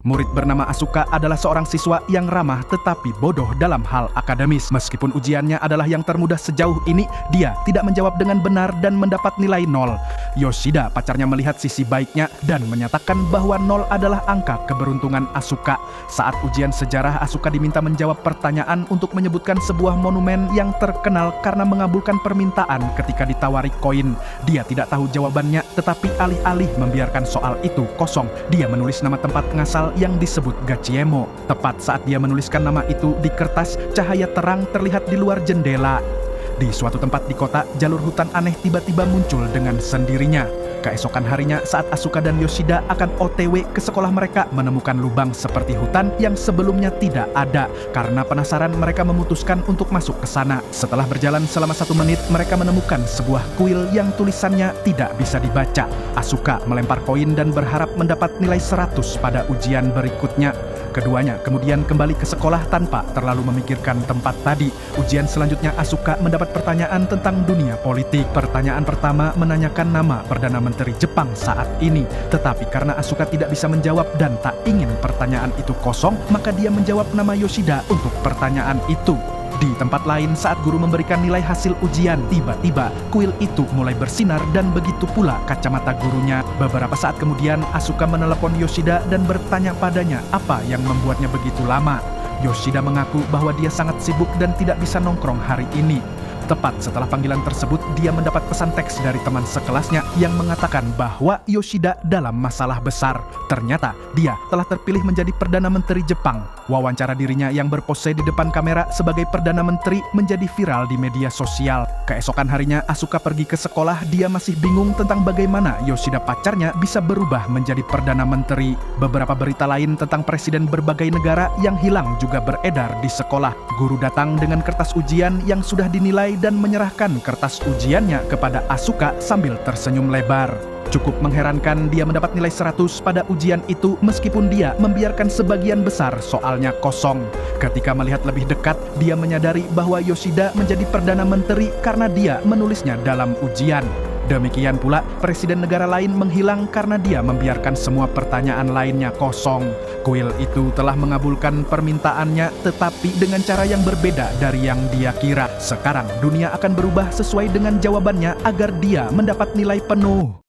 Murid bernama Asuka adalah seorang siswa yang ramah tetapi bodoh dalam hal akademis. Meskipun ujiannya adalah yang termudah sejauh ini, dia tidak menjawab dengan benar dan mendapat nilai 0. Yoshida, pacarnya, melihat sisi baiknya dan menyatakan bahwa 0 adalah angka keberuntungan Asuka. Saat ujian sejarah, Asuka diminta menjawab pertanyaan untuk menyebutkan sebuah monumen yang terkenal karena mengabulkan permintaan ketika ditawari koin. Dia tidak tahu jawabannya, tetapi alih-alih membiarkan soal itu kosong, dia menulis nama tempat ngasal yang disebut Gachiemo. Tepat saat dia menuliskan nama itu di kertas, cahaya terang terlihat di luar jendela. Di suatu tempat di kota, jalur hutan aneh tiba-tiba muncul dengan sendirinya. Keesokan harinya, saat Asuka dan Yoshida akan OTW ke sekolah, mereka menemukan lubang seperti hutan yang sebelumnya tidak ada. Karena penasaran, mereka memutuskan untuk masuk ke sana. Setelah berjalan selama 1 menit, mereka menemukan sebuah kuil yang tulisannya tidak bisa dibaca. Asuka melempar koin dan berharap mendapat nilai 100 pada ujian berikutnya. Keduanya kemudian kembali ke sekolah tanpa terlalu memikirkan tempat tadi. Ujian selanjutnya, Asuka mendapat pertanyaan tentang dunia politik. Pertanyaan pertama menanyakan nama Perdana Menteri Jepang saat ini. Tetapi karena Asuka tidak bisa menjawab dan tak ingin pertanyaan itu kosong, maka dia menjawab nama Yoshida untuk pertanyaan itu. Di tempat lain, saat guru memberikan nilai hasil ujian, tiba-tiba kuil itu mulai bersinar dan begitu pula kacamata gurunya. Beberapa saat kemudian, Asuka menelepon Yoshida dan bertanya padanya apa yang membuatnya begitu lama. Yoshida mengaku bahwa dia sangat sibuk dan tidak bisa nongkrong hari ini. Tepat setelah panggilan tersebut, dia mendapat pesan teks dari teman sekelasnya yang mengatakan bahwa Yoshida dalam masalah besar. Ternyata dia telah terpilih menjadi Perdana Menteri Jepang. Wawancara dirinya yang berpose di depan kamera sebagai Perdana Menteri menjadi viral di media sosial. Keesokan harinya, Asuka pergi ke sekolah. Dia masih bingung tentang bagaimana Yoshida, pacarnya, bisa berubah menjadi Perdana Menteri. Beberapa berita lain tentang presiden berbagai negara yang hilang juga beredar di sekolah. Guru datang dengan kertas ujian yang sudah dinilai dan menyerahkan kertas ujiannya kepada Asuka sambil tersenyum lebar. Cukup mengherankan, dia mendapat nilai 100 pada ujian itu meskipun dia membiarkan sebagian besar soalnya kosong. Ketika melihat lebih dekat, dia menyadari bahwa Yoshida menjadi Perdana Menteri karena dia menulisnya dalam ujian. Demikian pula, presiden negara lain menghilang karena dia membiarkan semua pertanyaan lainnya kosong. Kuil itu telah mengabulkan permintaannya, tetapi dengan cara yang berbeda dari yang dia kira. Sekarang, dunia akan berubah sesuai dengan jawabannya agar dia mendapat nilai penuh.